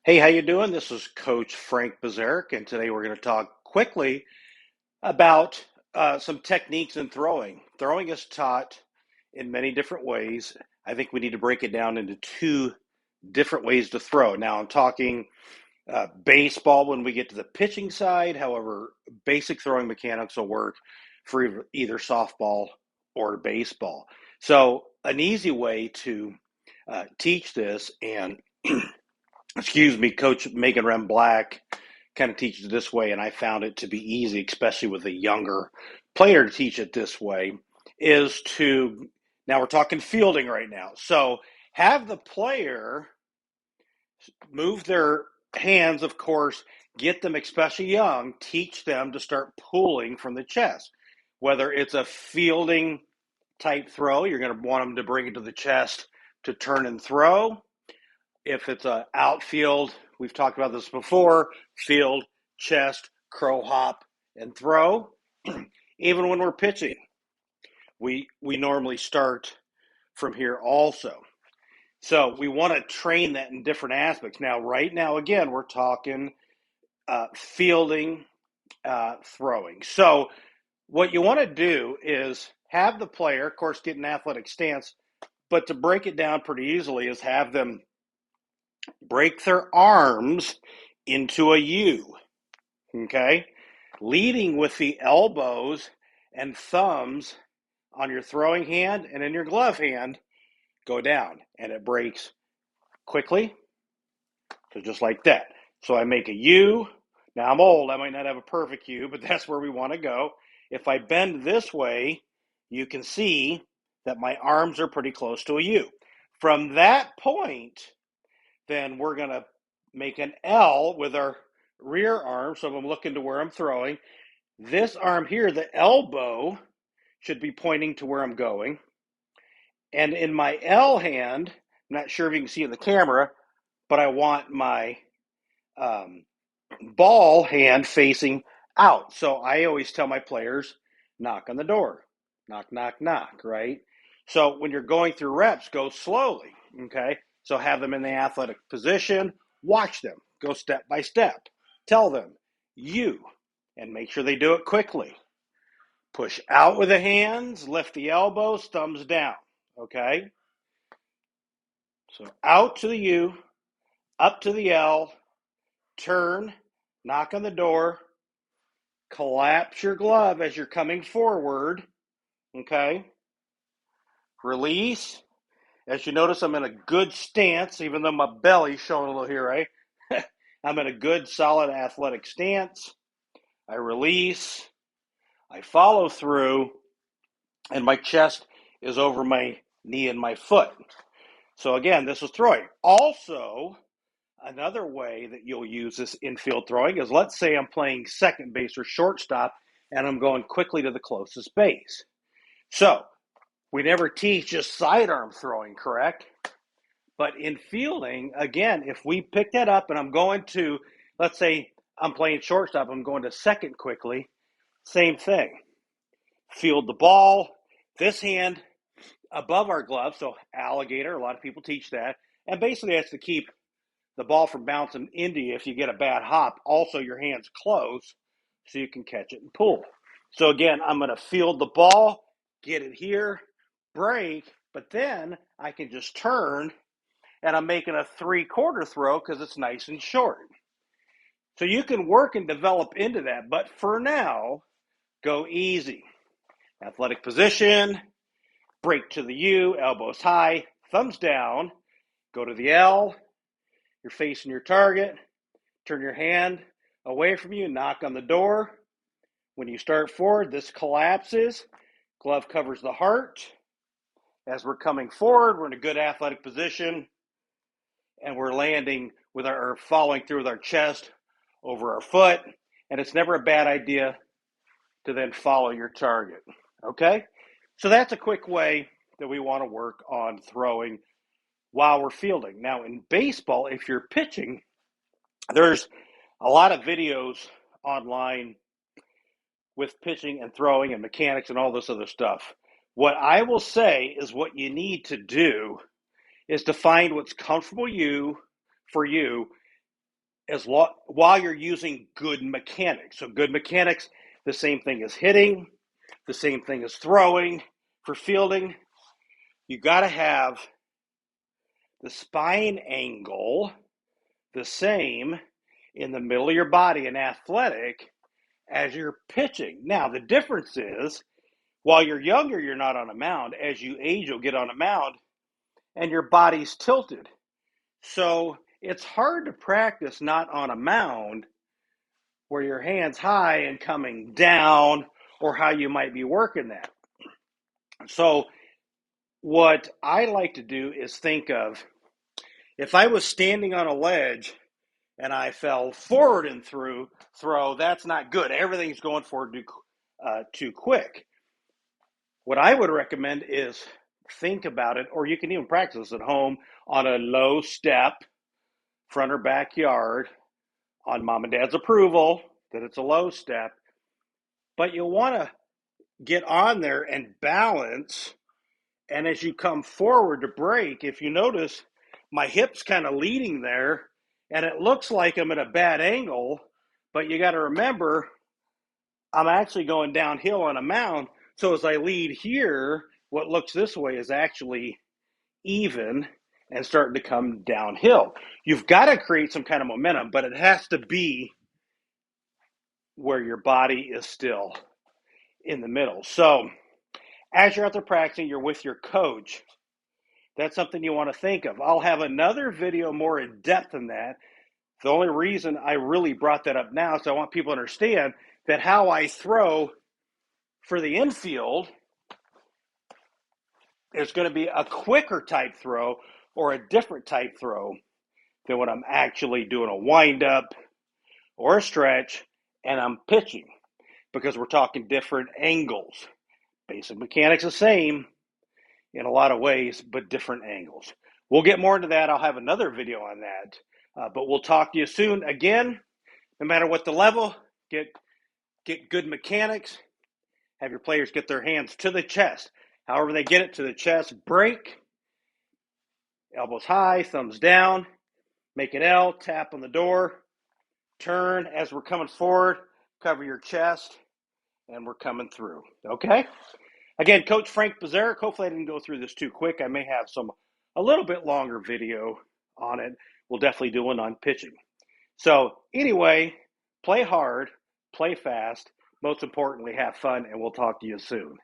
Hey, how you doing? This is Coach Frank Bazaric, and today we're going to talk quickly about some techniques in throwing. Throwing is taught in many different ways. I think we need to break it down into two different ways to throw. Now, I'm talking baseball when we get to the pitching side. However, basic throwing mechanics will work for either softball or baseball. So, an easy way to teach this and excuse me, Coach Megan Rem Black kind of teaches it this way, and I found it to be easy, especially with a younger player to teach it this way, is to now we're talking fielding right now. So have the player move their hands, of course, get them, especially young, teach them to start pulling from the chest. Whether it's a fielding type throw, you're going to want them to bring it to the chest to turn and throw. If it's a outfield, we've talked about this before, field, chest, crow hop, and throw. Even when we're pitching, we normally start from here also. So we want to train that in different aspects. Now, right now, again, we're talking fielding, throwing. So what you want to do is have the player, of course, get an athletic stance, but to break it down pretty easily is have them break their arms into a U, okay? Leading with the elbows and thumbs on your throwing hand and in your glove hand go down, and it breaks quickly. So just like that. So I make a U. Now I'm old, I might not have a perfect U, but that's where we want to go. If I bend this way, you can see that my arms are pretty close to a U. From that point, then we're going to make an L with our rear arm. So if I'm looking to where I'm throwing, this arm here, the elbow, should be pointing to where I'm going. And in my L hand, I'm not sure if you can see in the camera, but I want my ball hand facing out. So I always tell my players, knock on the door, knock, knock, knock, right? So when you're going through reps, go slowly, okay? So have them in the athletic position, watch them, go step by step, tell them, you, and make sure they do it quickly. Push out with the hands, lift the elbows, thumbs down, okay? So out to the U, up to the L, turn, knock on the door, collapse your glove as you're coming forward, okay? Release. As you notice, I'm in a good stance, even though my belly's showing a little here, right? I'm in a good, solid athletic stance. I release. I follow through, and my chest is over my knee and my foot. So again, this is throwing. Also, another way that you'll use this infield throwing is, let's say I'm playing second base or shortstop and I'm going quickly to the closest base. So we never teach just sidearm throwing, correct? But in fielding, again, if we pick that up and I'm going to, let's say I'm playing shortstop, I'm going to second quickly, same thing. Field the ball, this hand above our glove, so alligator, a lot of people teach that. And basically that's to keep the ball from bouncing into you if you get a bad hop. Also, your hands close so you can catch it and pull. So again, I'm going to field the ball, get it here, break, but then I can just turn and I'm making a 3/4 throw because it's nice and short. So you can work and develop into that, but for now, go easy. Athletic position, break to the U, elbows high, thumbs down, go to the L, you're facing your target, turn your hand away from you, knock on the door. When you start forward, this collapses, glove covers the heart. As we're coming forward, we're in a good athletic position, and we're landing with our, following through with our chest over our foot, and it's never a bad idea to then follow your target, okay? So that's a quick way that we want to work on throwing while we're fielding. Now in baseball, if you're pitching, there's a lot of videos online with pitching and throwing and mechanics and all this other stuff. What I will say is what you need to do is to find what's comfortable for you while you're using good mechanics. So good mechanics, the same thing as hitting, the same thing as throwing. For fielding, you got to have the spine angle the same in the middle of your body in athletic as you're pitching. Now, the difference is while you're younger, you're not on a mound. As you age, you'll get on a mound and your body's tilted. So it's hard to practice not on a mound where your hand's high and coming down, or how you might be working that. So what I like to do is think of if I was standing on a ledge and I fell forward and throw, that's not good. Everything's going forward too quick. What I would recommend is think about it, or you can even practice at home on a low step, front or backyard, on mom and dad's approval that it's a low step. But you'll want to get on there and balance. And as you come forward to break, if you notice, my hip's kind of leading there, and it looks like I'm at a bad angle, but you got to remember, I'm actually going downhill on a mound. So as I lead here, what looks this way is actually even and starting to come downhill. You've got to create some kind of momentum, but it has to be where your body is still in the middle. So as you're out there practicing, you're with your coach. That's something you want to think of. I'll have another video more in depth than that. The only reason I really brought that up now is I want people to understand that how I throw for the infield is going to be a quicker type throw or a different type throw than when I'm actually doing a windup or a stretch and I'm pitching, because we're talking different angles. Basic mechanics the same in a lot of ways, but different angles. We'll get more into that. I'll have another video on that, but we'll talk to you soon. Again, no matter what the level, get good mechanics. Have your players get their hands to the chest. However they get it to the chest, break, elbows high, thumbs down, make an L, tap on the door, turn as we're coming forward, cover your chest, and we're coming through. Okay? Again, Coach Frank Bazaric. Hopefully I didn't go through this too quick. I may have a little bit longer video on it. We'll definitely do one on pitching. So anyway, play hard, play fast, most importantly, have fun, and we'll talk to you soon.